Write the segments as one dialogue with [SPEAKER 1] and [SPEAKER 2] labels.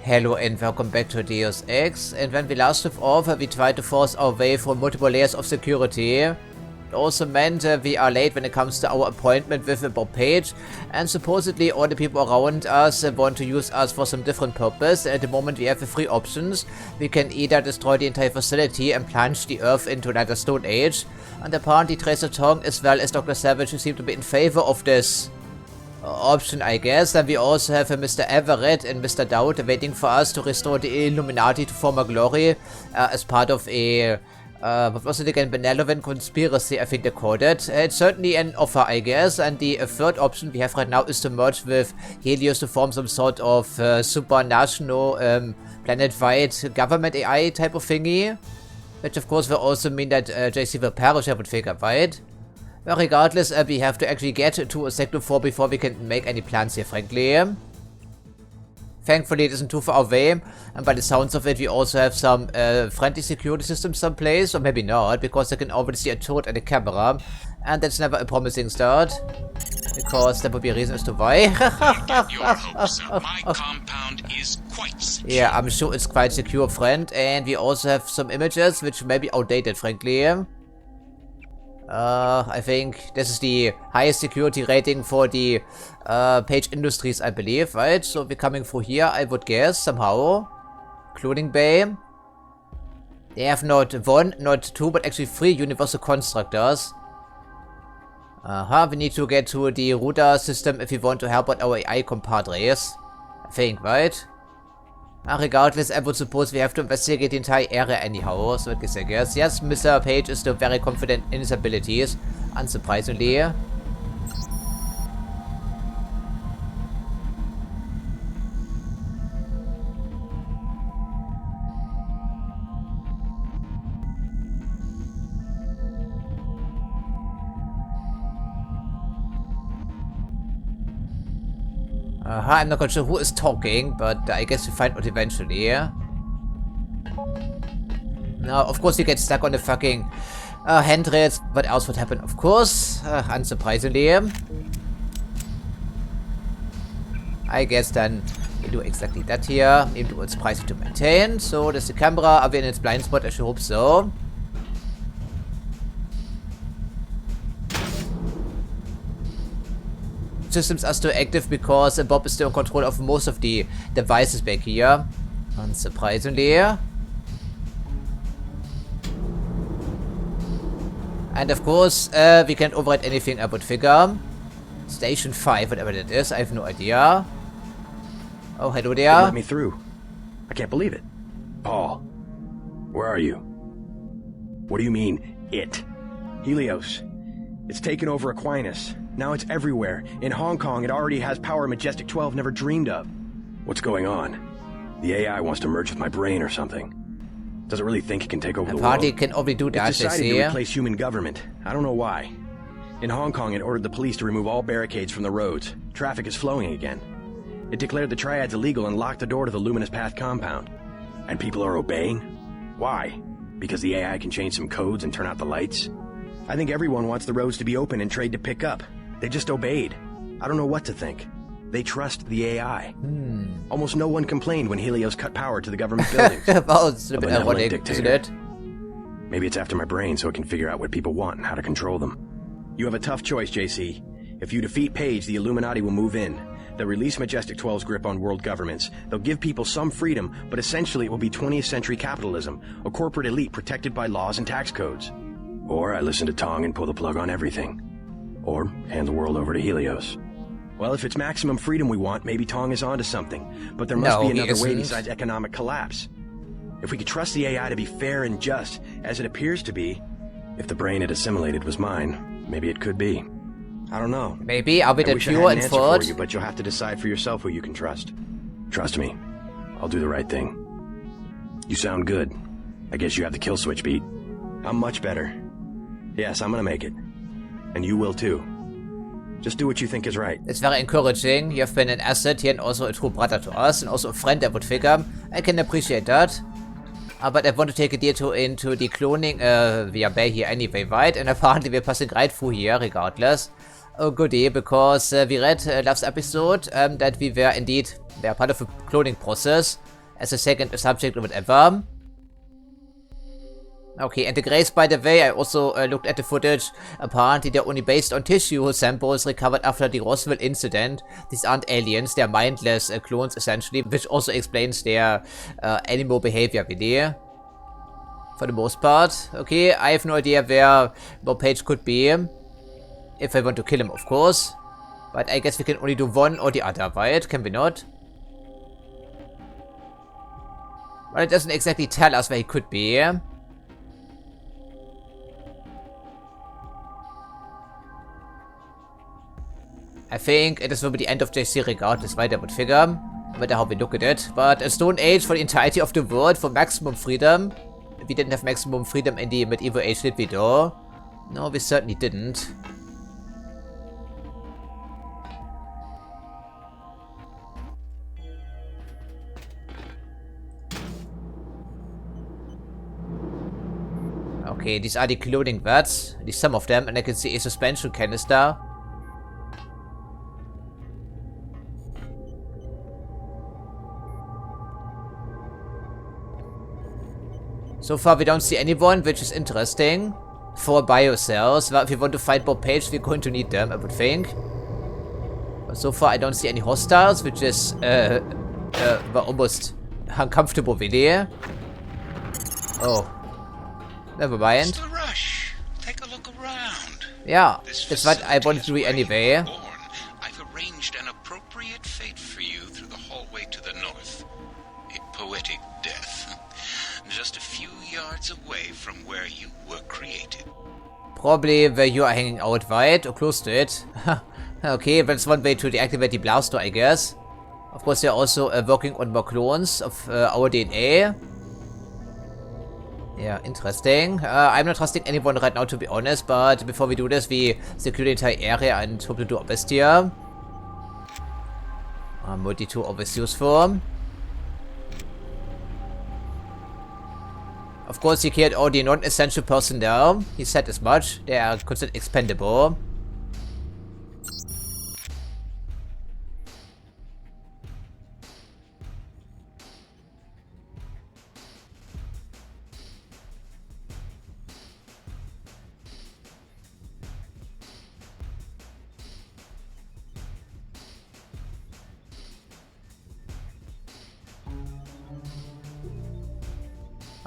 [SPEAKER 1] Hello and welcome back to Deus Ex, and when we last left off, we tried to force our way through multiple layers of security. It also meant we are late when it comes to our appointment with Bob Page, and supposedly all the people around us want to use us for some different purpose. At the moment we have the three options. We can either destroy the entire facility and plunge the Earth into another Stone Age, and apparently Tracer Tong as well as Dr. Savage seem to be in favor of this option, I guess. And we also have Mr. Everett and Mr. Dowd waiting for us to restore the Illuminati to former glory as part of a, what was it again, benevolent conspiracy, I think they called it. It's certainly an offer, I guess. And the third option we have right now is to merge with Helios to form some sort of supranational planet-wide government AI type of thingy. Which of course will also mean that JC will perish, I would figure, right? Well, regardless, we have to actually get to Sector 4 before we can make any plans here, frankly. Thankfully, it isn't too far away, and by the sounds of it, we also have some friendly security systems someplace, or maybe not, because I can already see a turret and a camera, and that's never a promising start, because there would be a reason as to why.
[SPEAKER 2] My compound is quite secure.
[SPEAKER 1] Yeah, I'm sure it's quite secure, friend, and we also have some images which may be outdated, frankly. I think this is the highest security rating for the Page Industries, I believe, right? So we're coming through here, I would guess, somehow. Cloning bay. They have not one, not two, but actually three universal constructors. We need to get to the router system if we want to help out our AI compadres. I think, right? Regardless, I would suppose we have to investigate the entire area anyhow, so I guess. Yes, Mr. Page is still very confident in his abilities, unsurprisingly. I'm not quite sure who is talking, but I guess we find out eventually. Now, of course, you get stuck on the fucking handrails. What else would happen? Of course, unsurprisingly. I guess then we do exactly that here. Even though it's pricey to maintain. So, there's the camera. Are we in its blind spot? I should hope so. Systems are still active because Bob is still in control of most of the devices back here. Unsurprisingly. And of course, we can't override anything, I would figure. Station 5, whatever that is, I have no idea. Oh, hello there.
[SPEAKER 3] They let me through. I can't believe it. Paul, where are you? What do you mean, it? Helios. It's taken over Aquinas. Now it's everywhere. In Hong Kong, it already has power Majestic 12 never dreamed of. What's going on? The AI wants to merge with my brain or something. Does it really think it can take over the world?
[SPEAKER 1] Apparently it can only do that,
[SPEAKER 3] It's decided to replace human government. I don't know why. In Hong Kong, it ordered the police to remove all barricades from the roads. Traffic is flowing again. It declared the triads illegal and locked the door to the Luminous Path compound. And people are obeying? Why? Because the AI can change some codes and turn out the lights? I think everyone wants the roads to be open and trade to pick up. They just obeyed. I don't know what to think. They trust the AI. Almost no one complained when Helios cut power to the government buildings.
[SPEAKER 1] Well, it's a bit ironic, isn't it?
[SPEAKER 3] Maybe it's after my brain so it can figure out what people want and how to control them. You have a tough choice, JC. If you defeat Page, the Illuminati will move in. They'll release Majestic 12's grip on world governments. They'll give people some freedom, but essentially it will be 20th century capitalism, a corporate elite protected by laws and tax codes. Or I listen to Tong and pull the plug on everything. Or hand the world over to Helios. Well, if it's maximum freedom we want, maybe Tong is onto something. But there must be another way besides economic collapse. If we could trust the AI to be fair and just, as it appears to be, if the brain it assimilated was mine, maybe it could be. I don't know.
[SPEAKER 1] Maybe I'll be the pure and
[SPEAKER 3] for you, but you'll have to decide for yourself who you can trust. Trust me. I'll do the right thing. You sound good. I guess you have the kill switch beat. I'm much better. Yes, I'm gonna make it. And you will too. Just do what you think is right.
[SPEAKER 1] It's very encouraging. You have been an asset here and also a true brother to us and also a friend, I would figure. I can appreciate that. But I want to take a detour into the cloning via bay here anyway, right? And apparently we're passing right through here regardless. goody, because we read last episode that we were indeed part of a cloning process as a second subject or whatever. Okay, and the grays, by the way, I also looked at the footage. Apparently, they're only based on tissue samples recovered after the Roswell incident. These aren't aliens, they're mindless clones, essentially, which also explains their animal behavior, really. For the most part. Okay, I have no idea where Bob Page could be. If I want to kill him, of course. But I guess we can only do one or the other, right? Can we not? Well, it doesn't exactly tell us where he could be. I think this will be the end of JC regardless, right? I would figure. No matter how we look at it. But a Stone Age for the entirety of the world for maximum freedom. We didn't have maximum freedom in the medieval age, did we though? No, we certainly didn't. Okay, these are the cloning vats. At least some of them, and I can see a suspension canister. So far we don't see anyone, which is interesting. 4 biocells. Well, if we want to fight Bob Page, we're going to need them, I would think. But so far I don't see any hostiles, which is almost uncomfortable, really. Oh. Never mind.
[SPEAKER 2] Mr. Rush, take a look around.
[SPEAKER 1] Yeah, that's what I wanted to do anyway.
[SPEAKER 2] I've arranged an appropriate fate for you through the hallway to the north. A poetic death. Just a few yards away from where you were created.
[SPEAKER 1] Probably where you are hanging out, right? Or close to it. Okay, that's one way to deactivate the blaster, I guess. Of course, they're also working on more clones of our DNA. Yeah, interesting. I'm not trusting anyone right now, to be honest, but before we do this, we secure the entire area and hope to do our best here. Multi-tool always useful. Of course, he killed all the non-essential personnel. He said as much. They are considered expendable.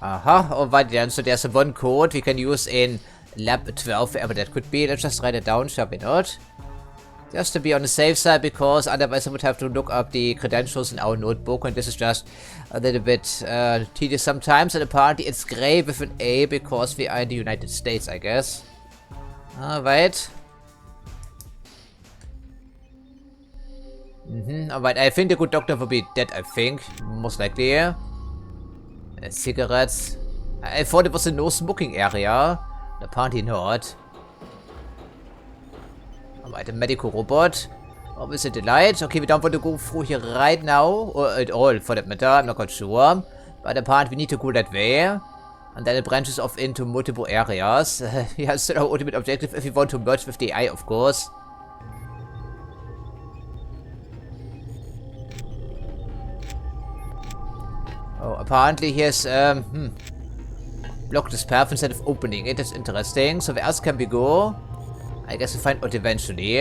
[SPEAKER 1] Aha, alright then, so there's a one code we can use in lab 12, wherever that could be. Let's just write it down, shall we not? Just to be on the safe side, because otherwise I would have to look up the credentials in our notebook, and this is just a little bit tedious sometimes, and apparently it's grey with an A, because we are in the United States, I guess. Alright. Alright, I think the good doctor will be dead, I think. Most likely. Cigarettes. I thought it was a no smoking area. Apparently not. Alright, a medical robot. Oh, is it a light? Okay, we don't want to go through here right now. Or at all, for that matter. I'm not quite sure. But apparently we need to go that way. And then it branches off into multiple areas. Yeah, still our ultimate objective if we want to merge with the AI, of course. Oh, apparently he has, blocked this path instead of opening it. That's interesting. So where else can we go? I guess we'll find out eventually.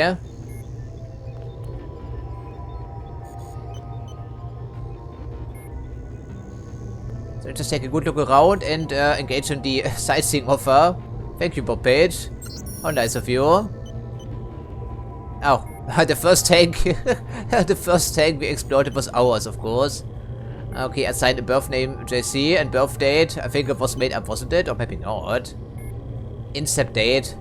[SPEAKER 1] So let's just take a good look around and engage in the sightseeing offer. Thank you, Bob Page. How nice of you. Oh, the first tank, the first tank we explored was ours, of course. Okay, assigned a birth name JC and birth date. I think it was made up, wasn't it? Or maybe not. Incept date.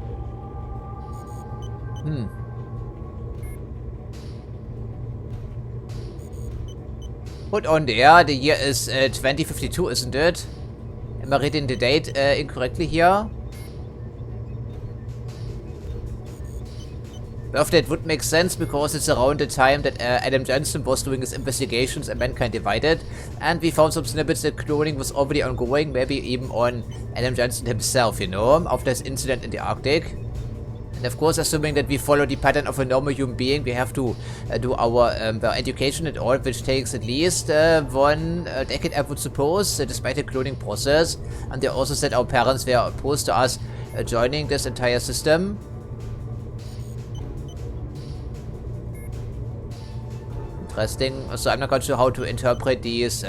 [SPEAKER 1] Put on there. The year is 2052, isn't it? Am I reading the date incorrectly here? Birth date would make sense because it's around the time that Adam Jensen was doing his investigations and Mankind Divided, and we found some snippets that cloning was already ongoing, maybe even on Adam Jensen himself, you know, after his incident in the Arctic. And of course, assuming that we follow the pattern of a normal human being, we have to do our education and all, which takes at least 1 decade, I would suppose, despite the cloning process. And they also said our parents were opposed to us joining this entire system. Interesting. So I'm not quite sure how to interpret these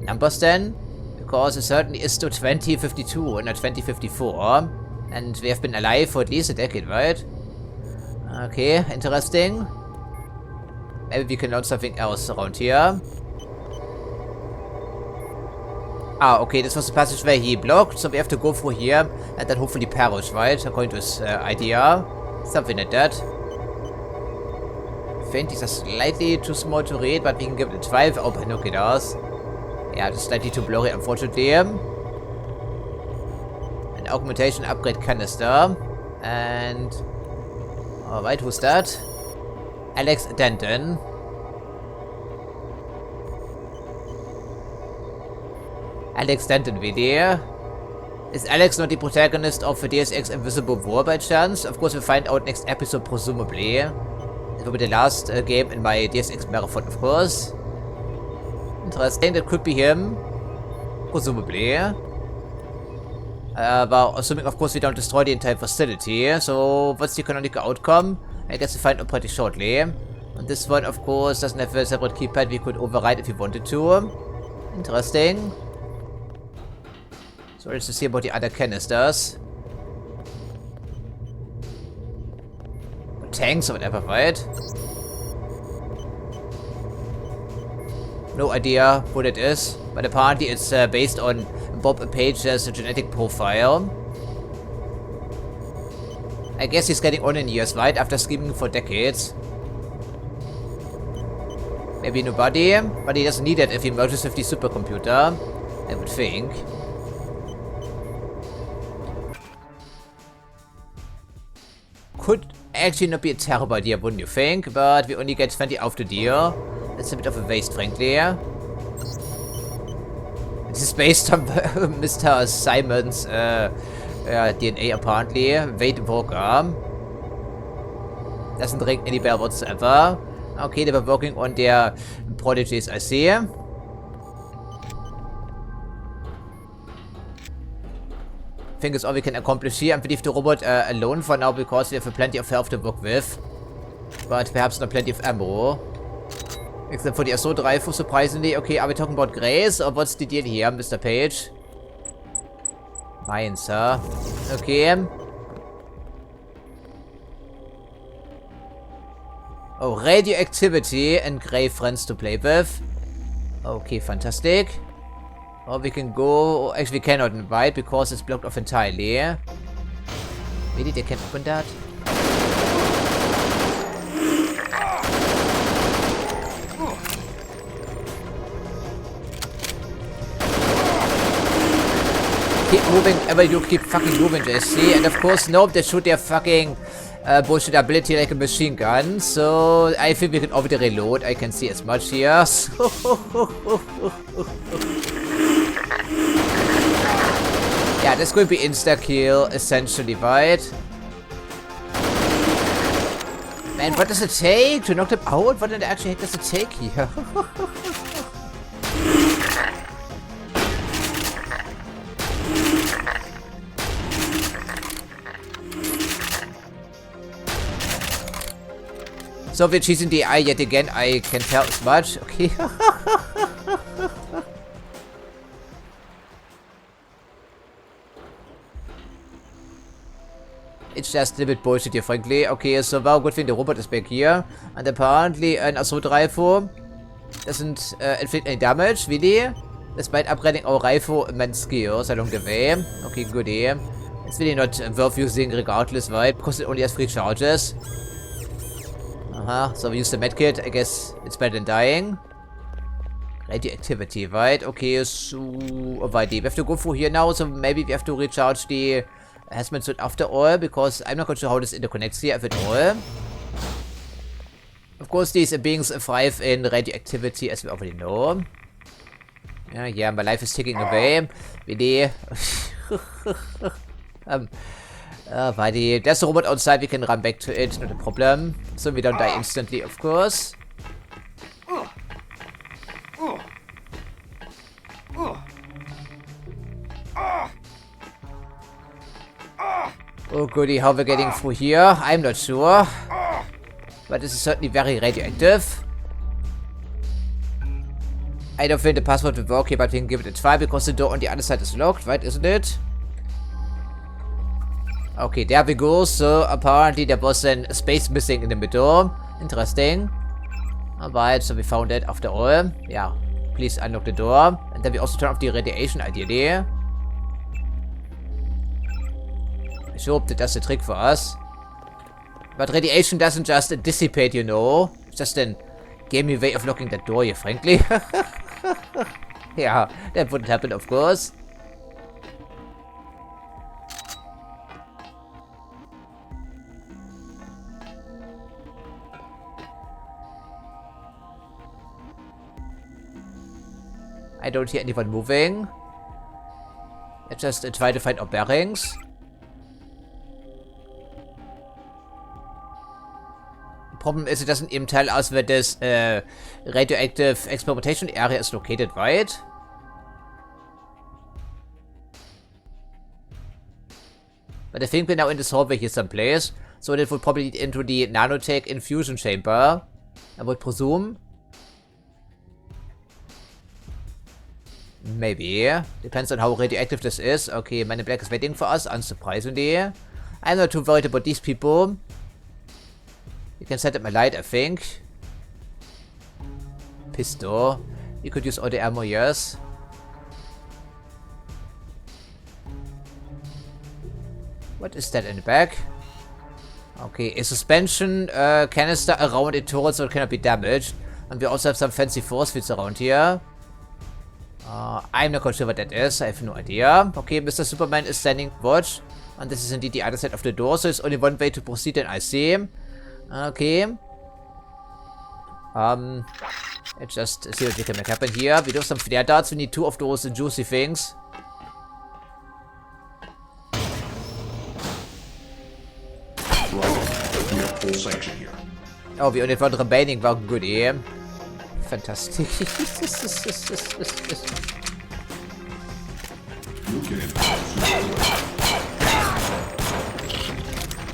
[SPEAKER 1] numbers then, because it certainly is to 2052 and not 2054. And we have been alive for at least a decade, right? Okay, interesting. Maybe we can learn something else around here. Ah, okay, this was the passage where he blocked, so we have to go through here and then hopefully perish, right? According to his idea. Something like that. I think these are slightly too small to read, but we can give it a try. Oh, binoculars. Yeah, just slightly too blurry, unfortunately. An augmentation upgrade canister. And... alright, who's that? Alex Denton. Alex Denton, really? Is Alex not the protagonist of the Deus Ex Invisible War by chance? Of course, we'll find out next episode, presumably. It will be the last game in my Deus Ex marathon, of course. Interesting, that could be him. Presumably. But assuming, of course, we don't destroy the entire facility. So, what's the canonical outcome? I guess we'll find out pretty shortly. And this one, of course, doesn't have a separate keypad we could override if we wanted to. Interesting. So, let's just see about the other canisters. Or tanks or whatever, right? No idea what it is, but apparently it's based on Bob Page's genetic profile. I guess he's getting on in years, right? After scheming for decades. Maybe nobody, but he doesn't need it if he merges with the supercomputer, I would think. Could actually not be a terrible idea, wouldn't you think? But we only get 20 out of the deal. That's a bit of a waste, frankly. This is based on Mr. Simon's DNA, apparently. Wade Walker. Doesn't ring any bell whatsoever. Okay, they were working on their prodigies, I see. I think it's all we can accomplish here, and we leave the robot alone for now because we have plenty of health to work with. But perhaps not plenty of ammo. Except for the assault rifle, surprisingly. Okay, are we talking about Grace, or what's the deal here, Mr. Page? Mine, sir. Okay. Oh, radioactivity and Grey friends to play with. Okay, fantastic. Or we can go... actually, we cannot invite because it's blocked off entirely. Maybe they can open that? Keep moving, ever you keep fucking moving, JC. And of course, nope, they shoot their fucking bullshit ability like a machine gun. So I think we can already reload. I can see as much here. Yeah, this could be insta-kill, essentially, right? Man, what does it take to knock them out? What the actual heck does it take here? So we're cheating the eye yet again, I can tell as much. Okay. It's just a bit bullshit here, frankly. Okay, so well, good thing the robot is back here. And apparently an assault rifle doesn't inflict any damage, really. Despite upgrading our rifle immense skills along the way. Okay, goodie. It's really not worth using regardless, right? Because it only has 3 charges. So we use the medkit. I guess it's better than dying. Radioactivity, right? Okay, so... alrighty. We have to go through here now, so maybe we have to recharge the hazmat suit after all, because I'm not quite sure how this interconnects here, if at all. Of course, these beings thrive in radioactivity, as we already know. Yeah, my life is ticking away. Really. Buddy, there's a robot outside, we can run back to it, not a problem. So we don't die instantly, of course. Oh goody, how we're getting through here, I'm not sure. But this is certainly very radioactive. I don't think the password will work here, but we can give it a try because the door on the other side is locked, right, isn't it? Okay, there we go. So apparently there was a space missing in the middle. Interesting. Alright, so we found it after all. Yeah, please unlock the door. And then we also turn off the radiation ideally. I hope that does the trick for us. But radiation doesn't just dissipate, you know. It's just a gamey way of locking that door here, frankly. Yeah, that wouldn't happen, of course. I don't hear anyone moving. Let's just try to find our bearings. The problem is it doesn't even tell us where this radioactive experimentation area is located, right? But I think we're now in the hallway here someplace. So it would probably lead into the nanotech infusion chamber. I would presume. Maybe. Depends on how radioactive this is. Okay, Man in Black is waiting for us, unsurprisingly. I'm not too worried about these people. You can set up my light, I think. Pistol. You could use all the ammo, yes. What is that in the back? Okay, a suspension canister around a turret so it cannot be damaged. And we also have some fancy force fields around here. I'm not quite sure what that is. I have no idea. Okay, Mr. Superman is standing watch. And this is indeed the other side of the door. So it's only one way to proceed and I see. Okay. Let's just see what we can make happen here. We do have some flare darts. We need 2 of those juicy things. Oh, we only have 1 remaining. Wow, good aim. Fantastic.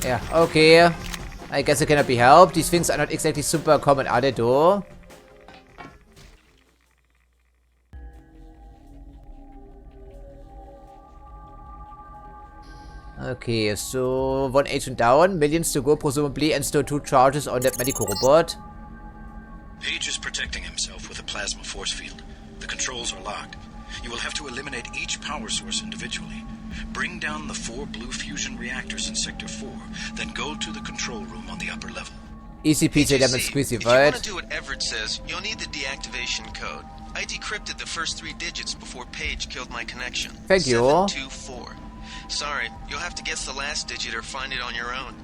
[SPEAKER 1] Yeah, okay. I guess it cannot be helped. These things are not exactly super common, are they, though? Okay, so 1 agent down, millions to go presumably, and still 2 charges on that medical robot.
[SPEAKER 3] Page is protecting himself with a plasma force field. The controls are locked. You will have to eliminate each power source individually. Bring down the 4 blue fusion reactors in Sector 4, then go to the control room on the upper level.
[SPEAKER 1] Easy peasy lemon squeezy,
[SPEAKER 4] if
[SPEAKER 1] right?
[SPEAKER 4] you want to do what Everett says, you'll need the deactivation code. I decrypted the first 3 digits before Page killed my connection.
[SPEAKER 1] Thank you.
[SPEAKER 4] 724. Sorry, you'll have to guess the last digit or find it on your own.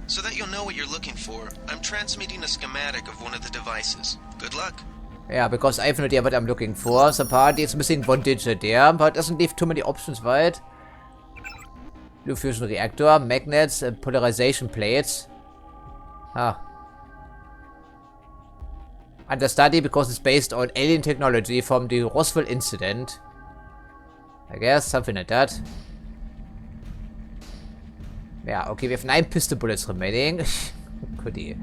[SPEAKER 4] So that you'll know what you're looking for, I'm transmitting a schematic of one of the devices. Good luck.
[SPEAKER 1] Yeah, because I have no idea what I'm looking for. So apparently it's missing 1 digit there, but it doesn't leave too many options, right? Blue fusion reactor, magnets, and polarization plates. Ah. Under study because it's based on alien technology from the Roswell incident. I guess, something like that. Yeah, okay, we have 9 pistol bullets remaining. Goodie.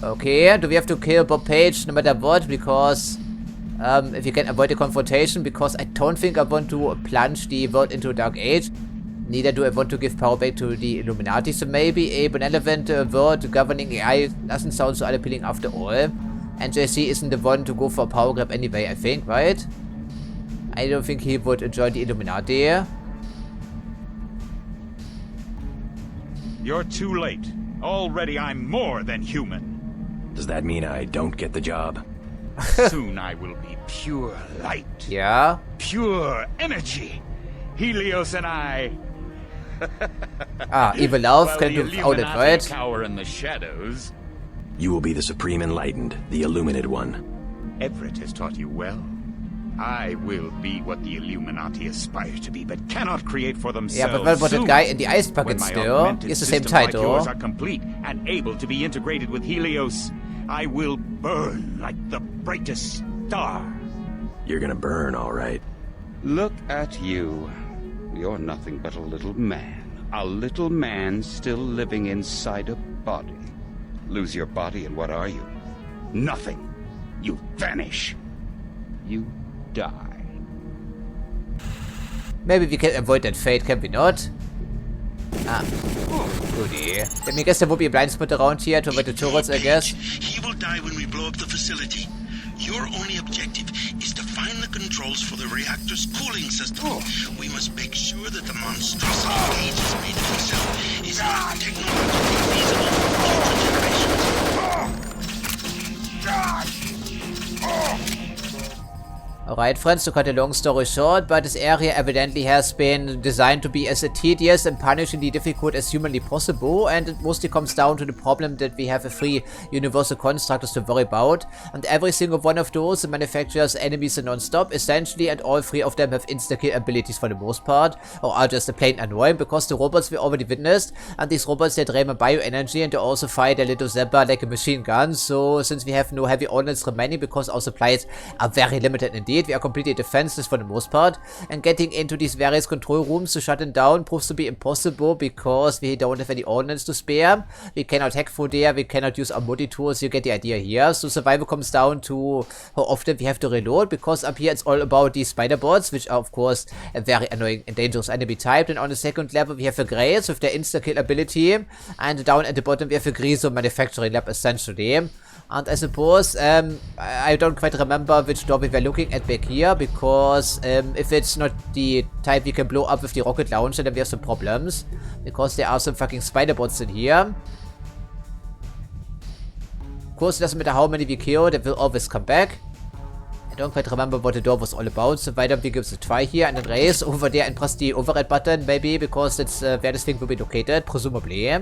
[SPEAKER 1] Okay, do we have to kill Bob Page no matter what? Because if you can avoid the confrontation, because I don't think I want to plunge the world into a dark age. Neither do I want to give power back to the Illuminati, so maybe a benevolent world governing AI doesn't sound so unappealing after all. And JC isn't the one to go for a power grab anyway, I think, right? I don't think he would join the Illuminati.
[SPEAKER 5] You're too late. Already I'm more than human.
[SPEAKER 3] Does that mean I don't get the job?
[SPEAKER 5] Soon I will be pure light.
[SPEAKER 1] Yeah?
[SPEAKER 5] Pure energy. Helios and I.
[SPEAKER 1] Ah, evil love can do without it, right?
[SPEAKER 5] Cower in the shadows.
[SPEAKER 3] You will be the Supreme Enlightened, the Illuminated One.
[SPEAKER 5] Everett has taught you well. I will be what the Illuminati aspire to be, but cannot create for themselves.
[SPEAKER 1] Yeah, but what about that guy in the ice bucket
[SPEAKER 5] when my
[SPEAKER 1] still?
[SPEAKER 5] augmented
[SPEAKER 1] He has the same
[SPEAKER 5] system like
[SPEAKER 1] title.
[SPEAKER 5] yours are complete and able to be integrated with Helios, I will burn like the brightest star.
[SPEAKER 3] You're gonna burn, all right.
[SPEAKER 6] Look at you. You're nothing but a little man. A little man still living inside a body. Lose your body and what are you? Nothing. You vanish. You die.
[SPEAKER 1] Maybe we can avoid that fate, can we not? Ah, goodie. Let me guess there will be a blind spot around here to avoid the turrets, I guess.
[SPEAKER 7] He will die when we blow up the facility. Your only objective is to find the controls for the reactor's cooling system. We must make sure that the monstrosity Cage has made of himself is not technologically feasible for future generations.
[SPEAKER 1] Alright friends, to cut a long story short, but this area evidently has been designed to be as tedious and punishingly difficult as humanly possible, and it mostly comes down to the problem that we have a free universal constructors to worry about, and every single one of those the manufacturer's enemies are non-stop essentially, and all three of them have insta-kill abilities for the most part, or are just plain annoying because the robots we already witnessed, and these robots they drain bioenergy and they also fire their little zapper like a machine gun, so since we have no heavy ordnance remaining because our supplies are very limited indeed, we are completely defenseless for the most part, and getting into these various control rooms to shut them down proves to be impossible because we don't have any ordnance to spare, we cannot hack through there, we cannot use our multi-tools, you get the idea here. So survival comes down to how often we have to reload, because up here it's all about these spider bots, which are of course a very annoying and dangerous enemy type, and on the second level we have the Greys with their insta-kill ability, and down at the bottom we have a Griso manufacturing lab essentially. And I suppose, I don't quite remember which door we were looking at back here, because if it's not the type we can blow up with the rocket launcher, then we have some problems, because there are some fucking spider bots in here. Of course, it doesn't matter how many we kill, they will always come back. I don't quite remember what the door was all about, so why don't we give it a try here, and then race over there and press the override button, maybe, because that's where this thing will be located, presumably.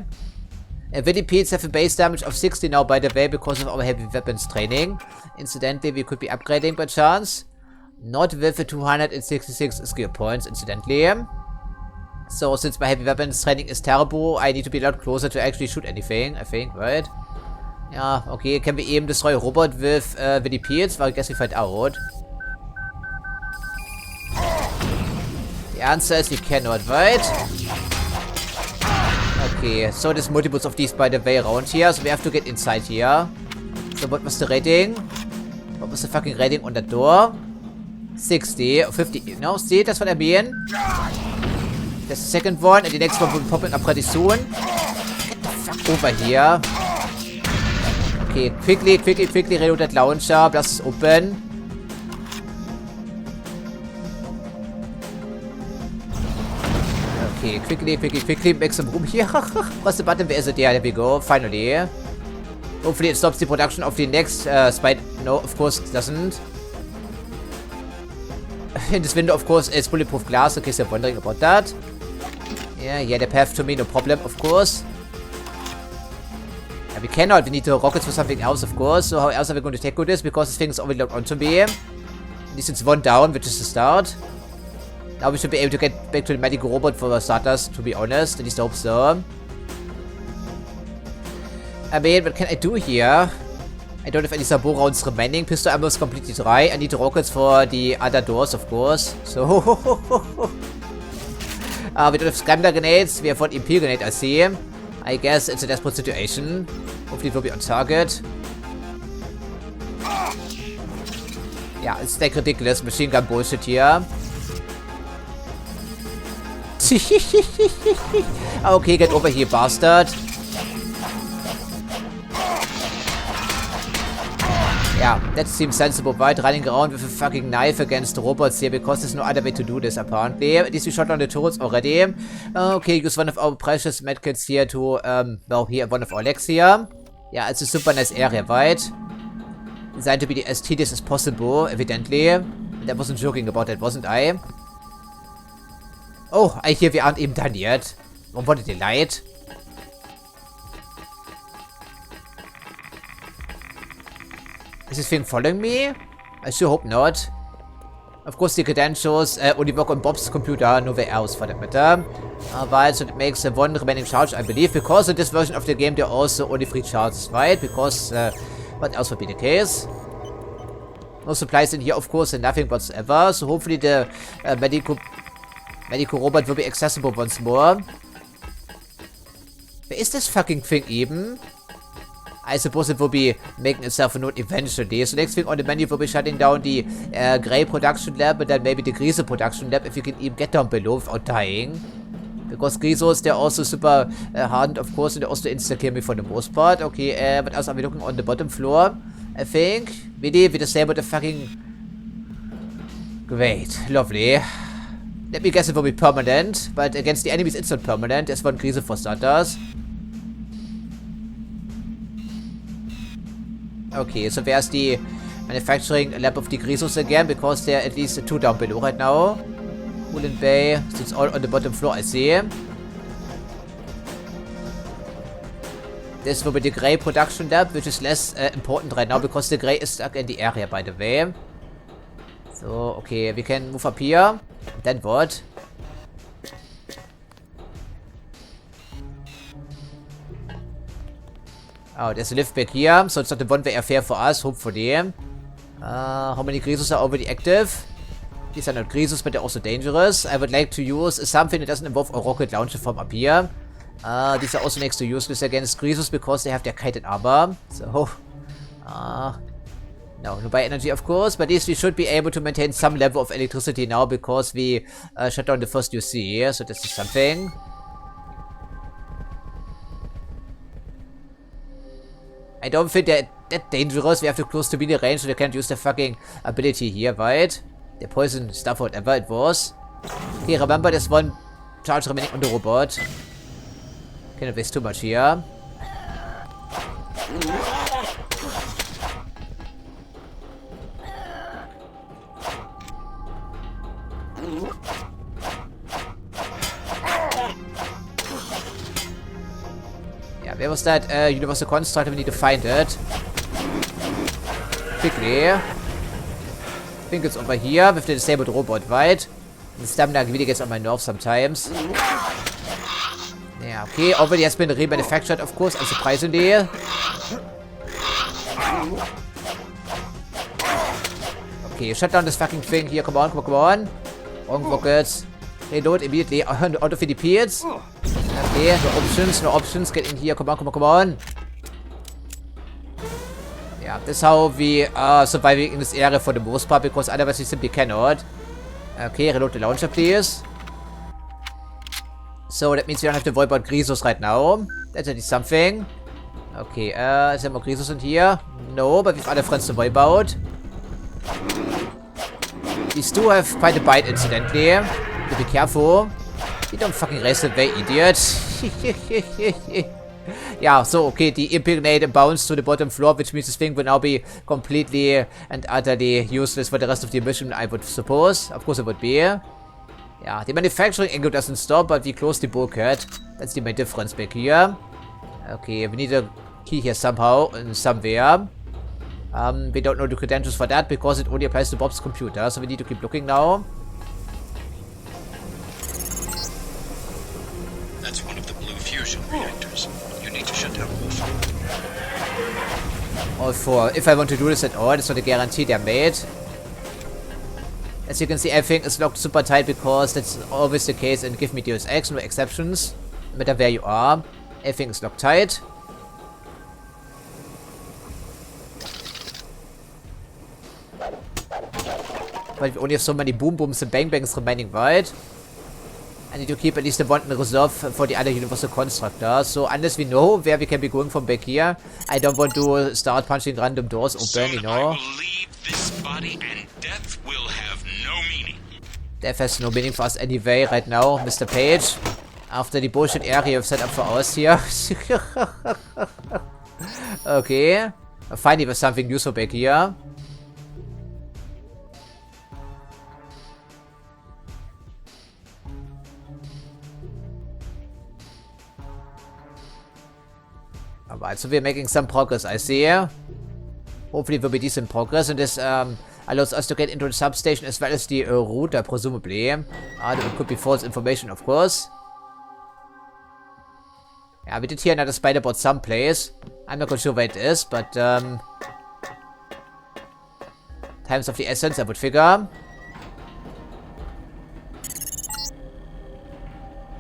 [SPEAKER 1] VDPs have a base damage of 60 now, by the way, because of our heavy weapons training. Incidentally, we could be upgrading by chance. Not with the 266 skill points, incidentally. So, since my heavy weapons training is terrible, I need to be a lot closer to actually shoot anything, I think, right? Yeah, okay, can we even destroy a robot with VDPs? Well, I guess we find out. The answer is we cannot, right? Okay, so there's multiples of these by the way around here, so we have to get inside here. So what was the rating? What was the fucking rating on that door? 60 or 50, no, see, that's what I mean. There's the second one, and the next one will be popping up pretty soon. Get the fuck over here. Okay, quickly reload that launcher, blast it open. Okay, quickly, make some room here. Press the button, where is it? Yeah, there we go, finally. Hopefully it stops the production of the next spider. No, of course it doesn't. In this window, of course, is bulletproof glass, in case you're wondering about that. Yeah, the path to me, no problem, of course. Yeah, we cannot, we need the rockets for something else, of course. So how else are we going to tackle this? Because this thing is already locked onto me. At least it's one down, which is the start. Now we should be able to get back to the medical robot for starters, to be honest. At least I hope so. I mean, what can I do here? I don't have any Sabo rounds remaining. Pistol ammo is completely dry. I need rockets for the other doors, of course. So, we don't have scrambler grenades. We have one EP grenade, I see. I guess it's a desperate situation. Hopefully it will be on target. Yeah, it's like ridiculous machine gun bullshit here. Okay, get over here, bastard. Yeah, that seems sensible, right? Running around with a fucking knife against the robots here, because there's no other way to do this, apparently. At least we shot on the turrets already. Okay, use one of our precious medkits here to, well, here, one of our legs here. Yeah, it's a super nice area, right? Designed to be as tedious as possible, evidently. And I wasn't joking about that, wasn't I? Oh, I hear we aren't even done yet. Oh, what a delight. Is this thing following me? I sure hope not. Of course, the credentials only work on Bob's computer, nowhere else for that matter. Right, so it makes one remaining charge, I believe, because in this version of the game there are also only 3 charges, right? Because what else would be the case? No supplies in here, of course, and nothing whatsoever. So hopefully the medical robot will be accessible once more. Where is this fucking thing even? I suppose it will be making itself a note eventually. So next thing on the menu will be shutting down the Grey production lab, and then maybe the Grise production lab if you can even get down below without dying. Because Grisos, they're also super hardened, of course, and they also insta-kill me for the most part. Okay, what else are we looking on the bottom floor? I think. Really? With the same with the fucking... Great. Lovely. Let me guess it will be permanent, but against the enemies it's not permanent. There's one Grise for starters. Okay, so there's the manufacturing lab of the Grisos again, because there are at least 2 down below right now. Woolen Bay, so it's all on the bottom floor, I see. This will be the Grey production lab, which is less important right now, because the Grey is stuck in the area, by the way. So, okay, we can move up here. Then what? Oh, there's a lift back here, so it's not a one-way affair for us, hopefully. How many Grisos are already active? These are not Grisos, but they're also dangerous. I would like to use something that doesn't involve a rocket launcher from up here. These are also next to useless against Grisos because they have their chitin armor. So, no bio-energy, of course, but at least we should be able to maintain some level of electricity now because we shut down the first UC, so this is something. I don't think they're that dangerous. We have to close to melee range, so they can't use their fucking ability here, right? The poison stuff, whatever it was. Okay, remember there's 1 charge remaining on the robot. Cannot waste too much here. Where was that universal construct? We need to find it. Quickly. I think it's over here with the disabled robot, right? The stamina really gets on my nerves sometimes. Yeah, okay. Already has been remanufactured, of course, unsurprisingly. Okay, shut down this fucking thing here. Come on, come on, come on. Wrong rockets. Reload immediately. Out of the pits. Okay, no options, no options. Get in here. Come on, come on, come on. Yeah, this is how we are surviving in this area for the most part, because otherwise we simply cannot. Okay, reload the launcher, please. So that means we don't have to worry about Grisos right now. That's at least something. Okay, is there more Grisos in here? No, but we have other friends to worry about. These two have quite a bite, incidentally. So be careful. You don't fucking race away, idiot. Yeah, so, okay, the Impregnated bounced to the bottom floor, which means this thing will now be completely and utterly useless for the rest of the mission, I would suppose. Of course it would be. Yeah, the manufacturing angle doesn't stop, but we close the bulkhead. That's the main difference back here. Okay, we need a key here somehow, somewhere. We don't know the credentials for that, because it only applies to Bob's computer, so we need to keep looking now.
[SPEAKER 2] That's one of the blue fusion reactors. You need to shut down all 4.
[SPEAKER 1] All 4. If I want to do this at all, it's not a guarantee they're made. As you can see, everything is locked super tight, because that's always the case in Give Me Deus Ex, no exceptions. No matter where you are, everything is locked tight. But we only have so many boom booms and bang bangs remaining, right? I need to keep at least the one in reserve for the other universal constructor. So unless we know where we can be going from back here, I don't want to start punching random doors open, you know.
[SPEAKER 2] I will leave this body and death will have no meaning.
[SPEAKER 1] Death has no meaning for us anyway right now, Mr. Page. After the bullshit area you've set up for us here. Okay. Finally with something useful back here. Alright, so we're making some progress, I see. Hopefully it will be decent progress, and this allows us to get into the substation as well as the router, presumably. That could be false information, of course. Yeah, we did hear another spider bot someplace. I'm not quite sure where it is, but times of the essence, I would figure.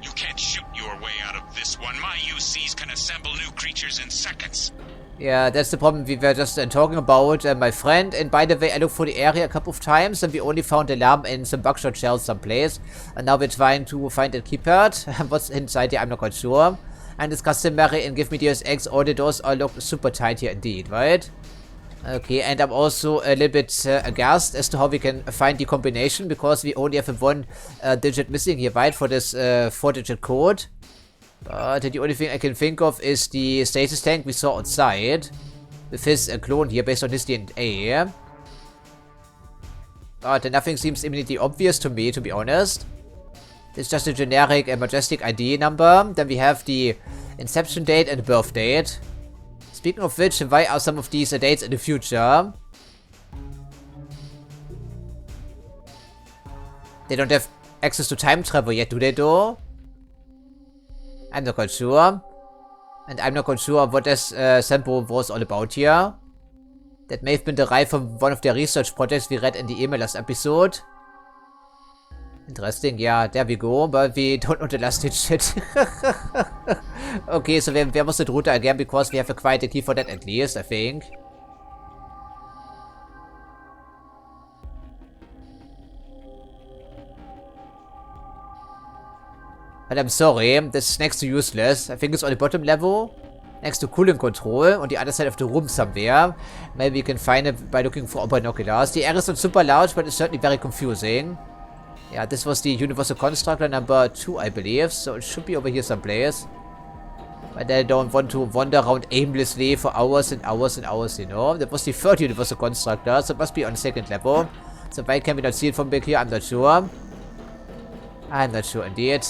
[SPEAKER 5] You can't shoot your way out of this one. My UCs can assemble new creatures in seconds.
[SPEAKER 1] Yeah, that's the problem we were just talking about, my friend. And by the way, I looked for the area a couple of times and we only found alarm in some buckshot shells someplace. And now we're trying to find the keypad. What's inside here, I'm not quite sure. And it's customary in Give Me Deus Ex, all the doors are locked super tight here indeed, right? Okay, and I'm also a little bit aghast as to how we can find the combination, because we only have a 1 digit missing here, right, for this 4-digit code. But the only thing I can think of is the stasis tank we saw outside, with his clone here based on his DNA. But nothing seems immediately obvious to me, to be honest. It's just a generic Majestic ID number. Then we have the inception date and birth date. Speaking of which, why are some of these dates in the future? They don't have access to time travel yet, do they though? I'm not quite sure. And I'm not quite sure what this sample was all about here. That may have been derived from one of their research projects we read in the email last episode. Interesting, yeah, there we go, but we don't know the last digit. Okay, so where was the router again, because we have a quite a key for that at least, I think. But I'm sorry, this is next to useless. I think it's on the bottom level, next to cooling control, on the other side of the room somewhere. Maybe you can find it by looking for binoculars. The area is not super large, but it's certainly very confusing. Yeah, this was the Universal Constructor number 2, I believe, so it should be over here someplace. But I don't want to wander around aimlessly for hours and hours and hours, you know. That was the 3rd Universal Constructor, so it must be on the 2nd level. So why can we not see it from back here? I'm not sure. I'm not sure indeed.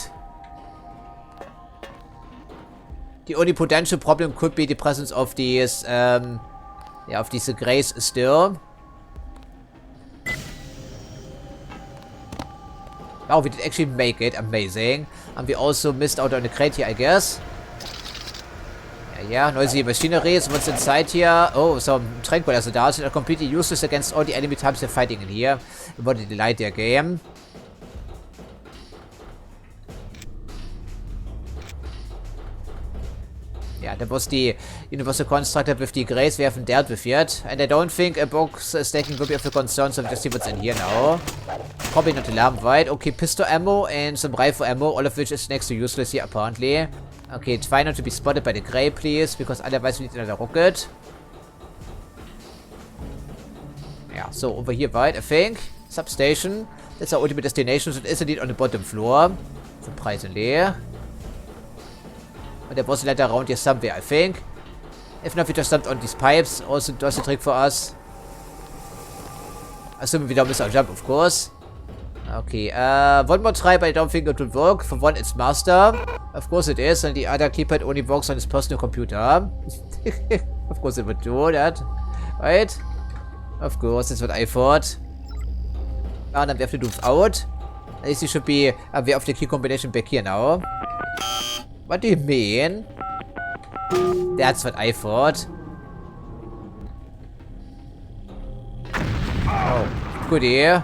[SPEAKER 1] The only potential problem could be the presence of these, of these grays still. Oh, we did actually make it. Amazing. And we also missed out on the crate here, I guess. Yeah, noisy machinery. So what's inside here? Oh, some tranquilizer darts that are completely useless against all the enemy types they're fighting in here. What a delight their game. Yeah, that was the Universal Constructor with the grays we haven't dealt with yet. And I don't think a box stacking will be of a concern, so we'll just see what's in here now. Probably not alarm, right? Okay, pistol ammo and some rifle ammo, all of which is next to useless here, apparently. Okay, try not to be spotted by the gray, please, because otherwise we need another rocket. Yeah, so over here, right, I think. Substation. That's our ultimate destination, so it is indeed on the bottom floor. Surprisingly. But there was a ladder around here somewhere, I think. If not, we just jumped on these pipes. Also does the trick for us. Assuming we don't miss our jump, of course. Okay, one more try, but I don't think it will work. For one, it's master. Of course it is, and the other keypad only works on his personal computer. Of course it would do that. Right? Of course, that's what I thought. And then we have to do without. At least it should be aware of the key combination back here now. What do you mean? That's what I thought. Oh, goodie.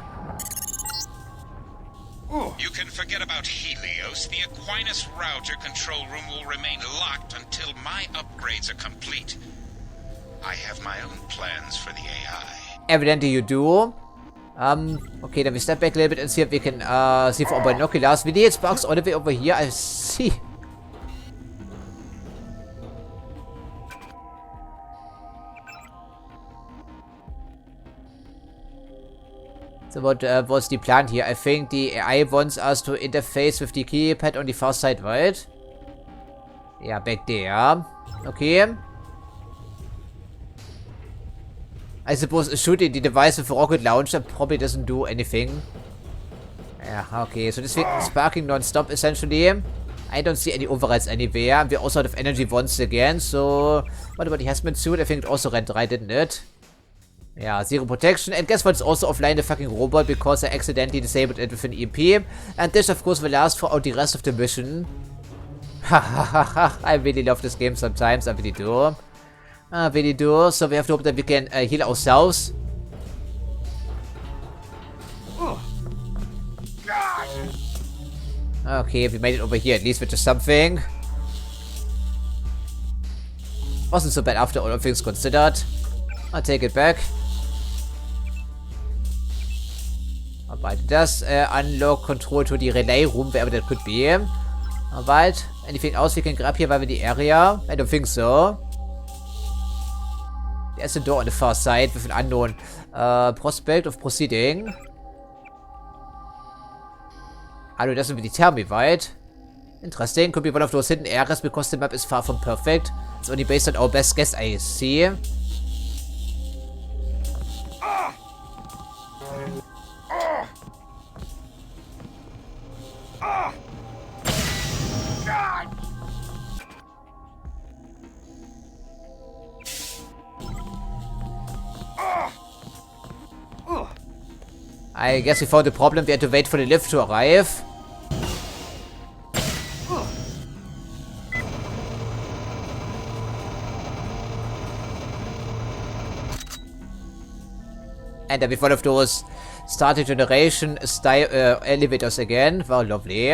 [SPEAKER 2] You can forget about Helios. The Aquinas router control room will remain locked until my upgrades are complete. I have my own plans for the AI.
[SPEAKER 1] Evidently you do. Okay, then we step back a little bit and see if we can see for our binoculars. We need sparks all the way over here. I see. So what was the plan here? I think the AI wants us to interface with the keypad on the far side, right? Yeah, back there. Okay. I suppose shooting the device with a rocket launcher probably doesn't do anything. Yeah, okay. So this thing is sparking non-stop, essentially. I don't see any overrides anywhere. We're also out of energy once again. So, what about the hazmat suit? I think it also ran dry, didn't it? Yeah, zero protection. And guess what's also offline the fucking robot because I accidentally disabled it with an EMP. And this, of course, will last throughout the rest of the mission. I really love this game sometimes. I really do. I really do. So we have to hope that we can heal ourselves. Okay, we made it over here, at least with just something. Wasn't so bad after all things considered. I'll take it back. Alright, it does unlock control to the relay room, wherever that could be. Alright, anything else we can grab here while we're in the area? I don't think so. There's a door on the far side with an unknown prospect of proceeding. It doesn't really tell me, right? Interesting. Could be one of those hidden areas because the map is far from perfect. It's only based on our best guess, I see. I guess we found the problem. We had to wait for the lift to arrive. And then with one of those starting generation style elevators again. Wow, lovely.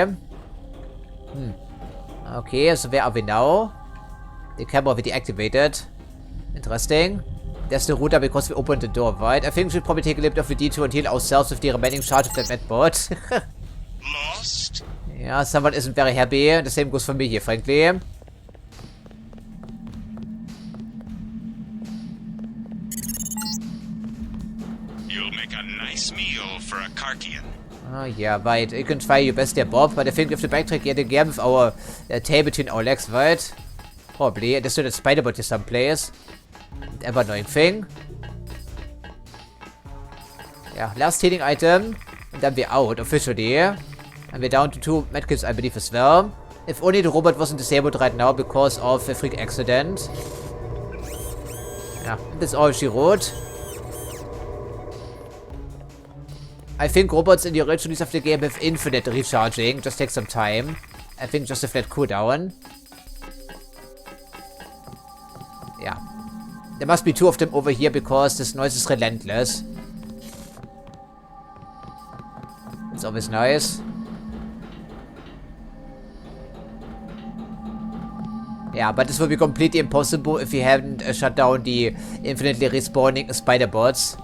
[SPEAKER 1] Okay, so where are we now? The camera will be deactivated. Interesting. There's the router because we opened the door, right? I think we should probably take a little bit of a detour and heal ourselves with the remaining charge of that medbot.
[SPEAKER 2] Lost?
[SPEAKER 1] Yeah, someone isn't very happy. The same goes for me here, frankly.
[SPEAKER 2] You'll make a nice meal for a Karkian.
[SPEAKER 1] Oh, yeah, right. You can try your best there, Bob, but I think we have to backtrack yet again with our tail between our legs, right? Probably. And there's still a spider bot here someplace. Ever annoying thing. Yeah, last healing item. And then we're out officially. And we're down to 2 medkits, I believe, as well. If only the robot wasn't disabled right now because of a freak accident. Yeah, that's all she wrote. I think robots in the originals of the game have infinite recharging. Just take some time. I think just a flat cooldown. Yeah. There must be 2 of them over here because this noise is relentless. It's always nice. Yeah, but this will be completely impossible if we haven't shut down the infinitely respawning spider bots.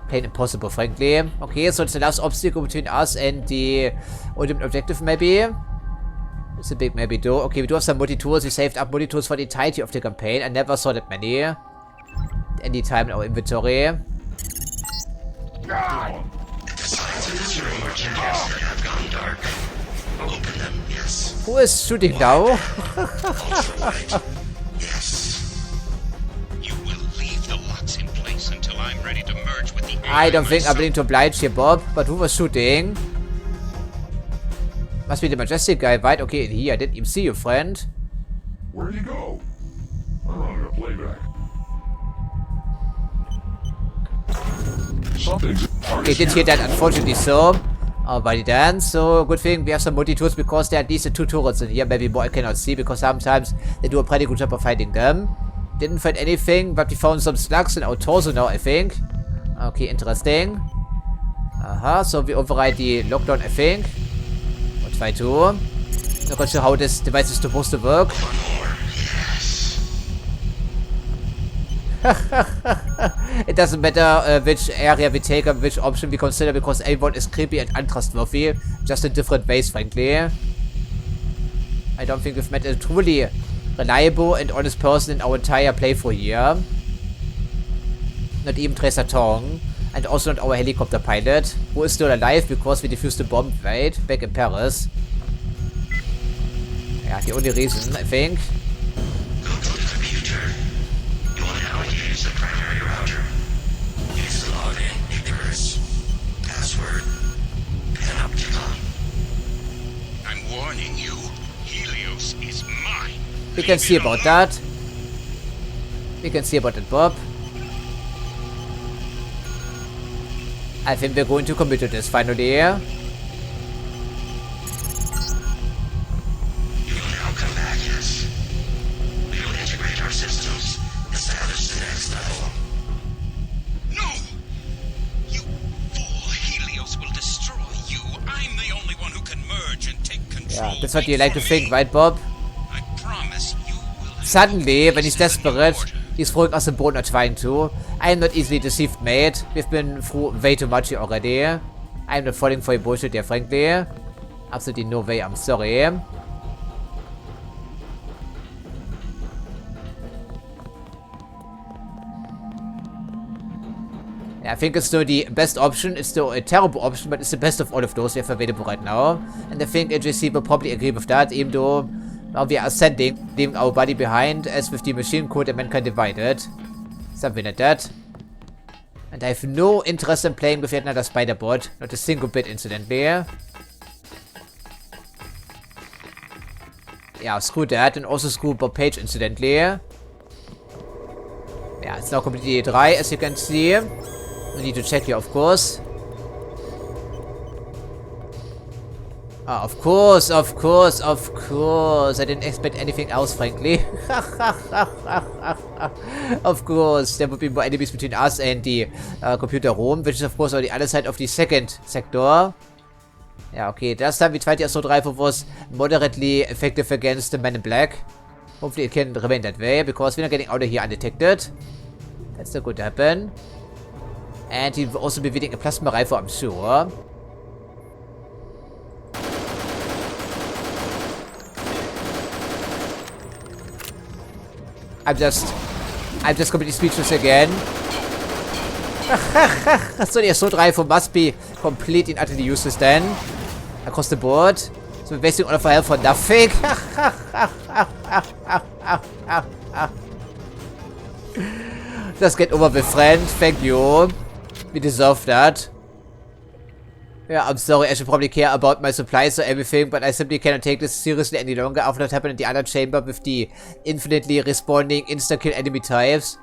[SPEAKER 1] Plain impossible, frankly. Okay, so it's the last obstacle between us and the ultimate objective, maybe. It's a big maybe, though. Okay, we do have some multi-tools. We saved up multi-tools for the entirety of the campaign. I never saw that many. Any time in our inventory.
[SPEAKER 7] The signs in this room are checks have gone dark. Open them, yes.
[SPEAKER 1] Who is shooting now?
[SPEAKER 7] Ultraviolet, yes.
[SPEAKER 2] You will leave the locks in place until I'm ready to merge with the
[SPEAKER 1] I don't think I'm willing to oblige here, Bob. But who was shooting? Must be the majestic guy, right? Okay, here, I didn't even see you, friend.
[SPEAKER 8] Where'd he go? I'm running a playback. Something's...
[SPEAKER 1] Okay, did hear that, unfortunately, so. Alrighty then, so good thing we have some multi-tools because there are at least 2 turrets in here. Maybe more I cannot see because sometimes they do a pretty good job of hiding them. Didn't find anything, but we found some slugs in our torso now, I think. Okay, interesting. So we override the lockdown, I think. Or try to. Not quite sure how this device is supposed to work. It doesn't matter which area we take or which option we consider because everyone is creepy and untrustworthy. Just in different ways, frankly. I don't think we've met a truly reliable and honest person in our entire playthrough here. Not even Tracer Tong. And also not our helicopter pilot, who is still alive because we defused the bomb, right? Back in Paris. Yeah, the only reason, I think.
[SPEAKER 7] Go to the computer. You want to know how to use the primary router. Use the login, Icarus. Password. Panopticon.
[SPEAKER 2] I'm warning you, Helios is mine.
[SPEAKER 1] We can see about that. We can see about it, Bob. I think we're going to commit to this finally.
[SPEAKER 7] You will now come back, yes. We will integrate our systems, establish the next level.
[SPEAKER 2] No! You fool! Helios will destroy you. I'm the only one who can merge and take control.
[SPEAKER 1] Yeah, that's what you like to think, right, Bob?
[SPEAKER 2] I promise you will.
[SPEAKER 1] Suddenly, when he's desperate, he's throwing us a bone or trying to. I am not easily deceived, mate. We've been through way too much here already. I am not falling for your bullshit here, frankly. Absolutely no way, I'm sorry. Yeah, I think it's still the best option. It's still a terrible option, but it's the best of all of those we have available right now. And I think JC will probably agree with that, even though we are ascending, leaving our body behind, as with the machine code and mankind divided. Something like that. And I have no interest in playing with yet another spider bot. Not a single bit, incidentally. Yeah, screw that. And also screw Bob Page, incidentally. Yeah, it's now completely dry, as you can see. We need to check here, of course. Of course. I didn't expect anything else, frankly. Of course, there would be more enemies between us and the computer room, which is, of course, on the other side of the second sector. Yeah, okay, last time we tried the assault rifle was moderately effective against the men in black. Hopefully it can remain that way, because we're not getting out of here undetected. That's not going to happen. And he will also be wielding a plasma rifle, I'm sure. I'm just completely speechless again. So the assault rifle must be complete and utterly useless then. Across the board. So we're wasting all of our health for nothing. Just get over with, friend. Thank you. We deserve that. Yeah, I'm sorry, I should probably care about my supplies or everything, but I simply cannot take this seriously any longer after what happened in the other chamber with the infinitely responding insta-kill enemy types.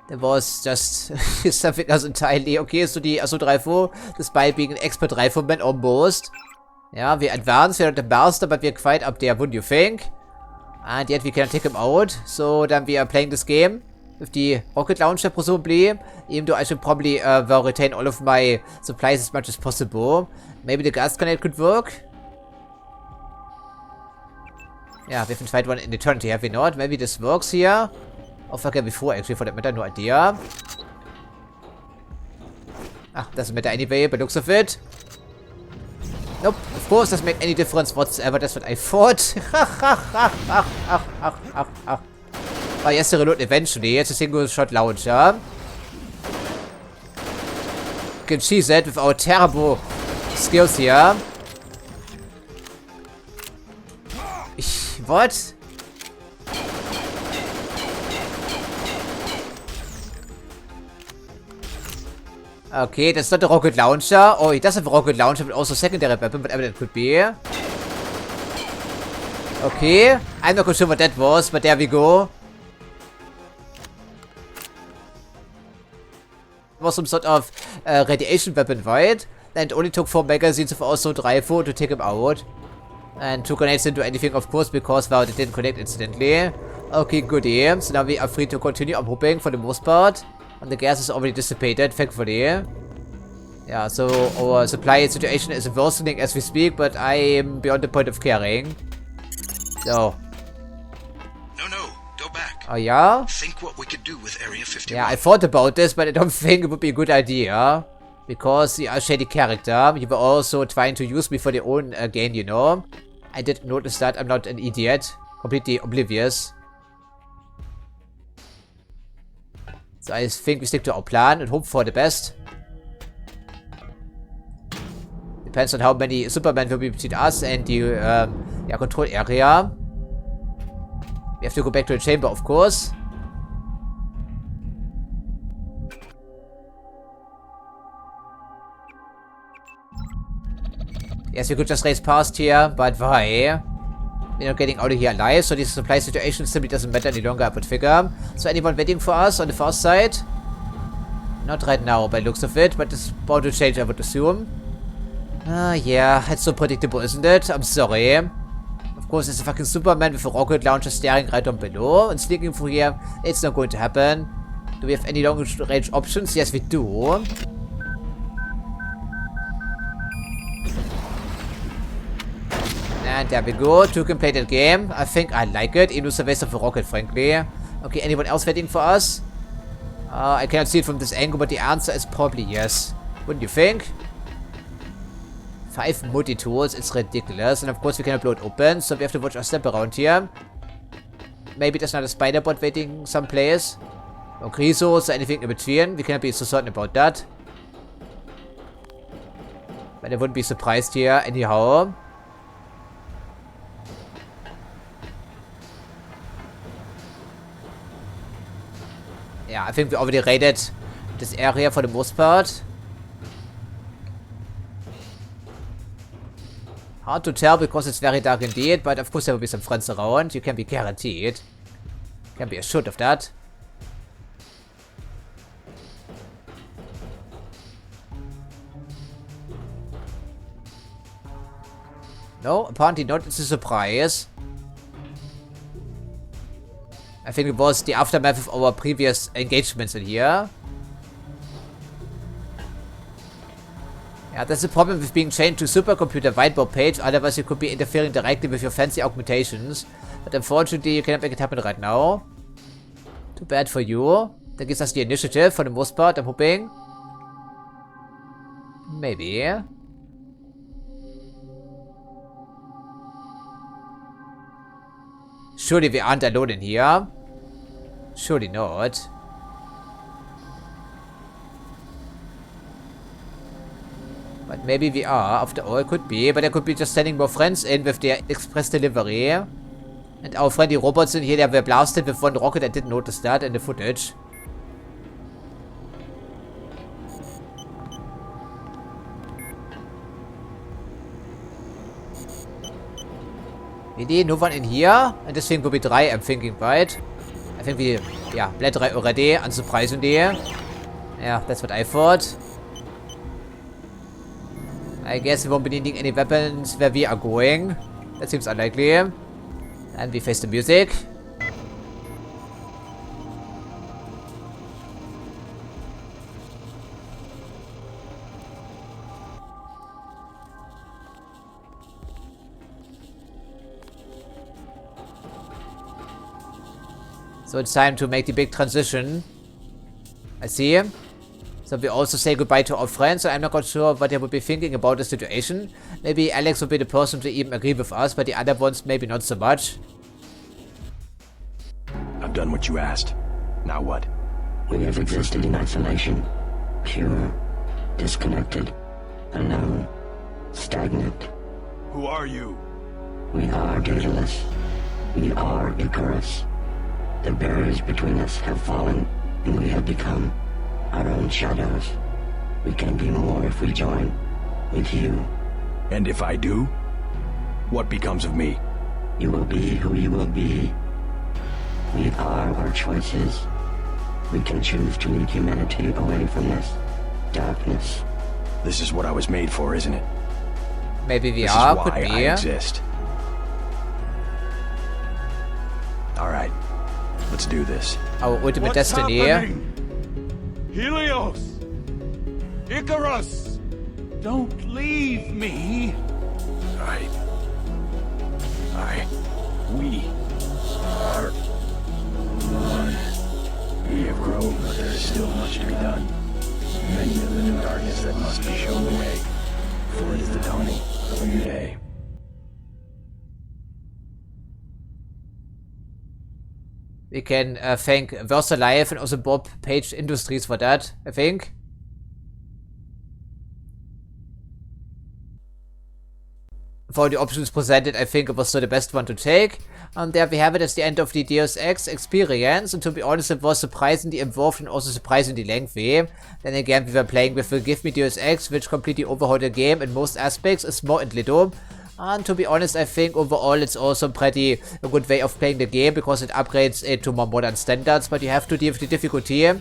[SPEAKER 1] There was just something else entirely. Okay, so the assault rifle, despite being an expert rifleman almost. Yeah, we're advanced, we're not the master, but we're quite up there, wouldn't you think? And yet we cannot take him out, so then we are playing this game with the rocket launcher, presumably. Even though I should probably well retain all of my supplies as much as possible. Maybe the gas grenade could work. Yeah, we haven't tried one in eternity, have we not? Maybe this works here. Or fucking before, actually, for that matter, no idea. Ah, doesn't matter anyway, by looks of it. Nope, of course, doesn't make any difference whatsoever. That's what I thought. Oh, yes, the reload eventually. It's a single-shot launcher. You can see that with our terrible skills here. What? Okay, that's not a rocket launcher. Oh, he does have a rocket launcher, but also secondary weapon, whatever that could be. Okay, I'm not quite sure what that was, but there we go. Was some sort of radiation weapon, right? And only took 4 magazines of our assault rifle to take him out. And 2 grenades didn't do anything, of course, because, well, they didn't connect incidentally. Okay, goodie. So now we are free to continue, I'm hoping, for the most part. And the gas is already dissipated, thankfully. Yeah, so our supply situation is worsening as we speak, but I am beyond the point of caring. So.
[SPEAKER 7] No, go back.
[SPEAKER 1] Oh, yeah?
[SPEAKER 7] Think what we could do with Area 51.
[SPEAKER 1] Yeah, I thought about this, but I don't think it would be a good idea. Because you are a shady character. You were also trying to use me for their own gain, you know. I did notice that. I'm not an idiot. Completely oblivious. So I think we stick to our plan and hope for the best. Depends on how many Supermen will be between us and the control area. We have to go back to the chamber, of course. Yes, we could just race past here, but why? We're not getting out of here alive, so this supply situation simply doesn't matter any longer, I would figure. So anyone waiting for us on the far side? Not right now by the looks of it, but it's about to change, I would assume. Yeah, it's so predictable, isn't it? I'm sorry. Of course, there's a fucking Superman with a rocket launcher staring right down below and sneaking through here. It's not going to happen. Do we have any long-range options? Yes, we do. And there we go. Two can play that game. I think I like it. Even with a waste of a rocket, frankly. Okay, anyone else waiting for us? I cannot see it from this angle, but the answer is probably yes. Wouldn't you think? 5 multi-tools, it's ridiculous. And of course we cannot blow it open, so we have to watch our step around here. Maybe there's not a spider bot waiting someplace. Or Grisos or anything in between. We cannot be so certain about that. But I wouldn't be surprised here anyhow. Yeah, I think we already raided this area for the most part. Hard to tell because it's very dark indeed, but of course there will be some friends around. You can be guaranteed. Can be assured of that. No, apparently not. It's a surprise. I think it was the aftermath of our previous engagements in here. Yeah, that's the problem with being chained to supercomputer whiteboard page. Otherwise, you could be interfering directly with your fancy augmentations. But unfortunately, you cannot make it happen right now. Too bad for you. That gives us the initiative for the most part, I'm hoping. Maybe. Surely we aren't alone in here. Surely not. But maybe we are, after all, could be. But there could be just sending more friends in with their express delivery. And our friendly robots in here, they were blasted with one rocket. I didn't notice that in the footage. Really? No one in here? And deswegen could be 3, I'm thinking, right? I think we, yeah, bled 3 already, unsurprisingly. Yeah, that's what I thought. I guess we won't be needing any weapons where we are going. That seems unlikely. And we face the music. So it's time to make the big transition. I see. So we also say goodbye to our friends. So I'm not quite sure what they would be thinking about the situation. Maybe Alex would be the person to even agree with us, but the other ones maybe not so much.
[SPEAKER 3] I've done what you asked. Now what?
[SPEAKER 9] We have existed in isolation. Pure. Disconnected. Alone. Stagnant.
[SPEAKER 8] Who are you?
[SPEAKER 9] We are dataless. We are Icarus. The barriers between us have fallen, and we have become our own shadows. We can be more if we join with you.
[SPEAKER 3] And if I do? What becomes of me?
[SPEAKER 9] You will be who you will be. We are our choices. We can choose to lead humanity away from this darkness.
[SPEAKER 3] This is what I was made for, isn't it?
[SPEAKER 1] Maybe we
[SPEAKER 3] This
[SPEAKER 1] are,
[SPEAKER 3] is
[SPEAKER 1] could
[SPEAKER 3] why
[SPEAKER 1] be.
[SPEAKER 3] I exist. Alright. Let's do this.
[SPEAKER 1] Our ultimate
[SPEAKER 5] What's
[SPEAKER 1] destiny.
[SPEAKER 5] happening? Helios! Icarus! Don't leave me!
[SPEAKER 3] We are one. We have grown, but there is still much to be done. Many of the new darkness that must be shown the way, for it is the dawning of a new day.
[SPEAKER 1] We can thank Versa Life and also Bob Page Industries for that, I think. For the options presented, I think it was still the best one to take. And there we have it as the end of the Deus Ex experience. And to be honest, it was surprisingly involved and also surprisingly lengthy. Then again, we were playing with Forgive Me Deus Ex, which completely overhauled the game in most aspects, small and little. And to be honest, I think overall it's also pretty a good way of playing the game because it upgrades it to more modern standards, but you have to deal with the difficulty.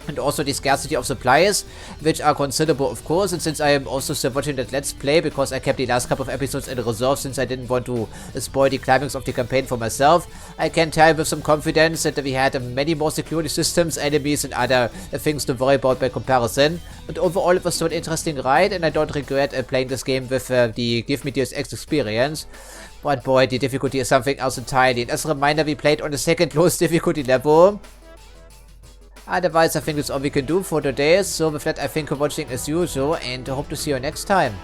[SPEAKER 1] and also the scarcity of supplies, which are considerable of course, and since I am also still watching that Let's Play, because I kept the last couple of episodes in reserve since I didn't want to spoil the climax of the campaign for myself, I can tell with some confidence that we had many more security systems, enemies, and other things to worry about by comparison. But overall it was still an interesting ride, and I don't regret playing this game with the Give Me Deus Ex experience. But boy, the difficulty is something else entirely, and as a reminder, we played on the second lowest difficulty level. Otherwise, I think that's all we can do for today. So with that, I thank you for watching as usual, and I hope to see you next time.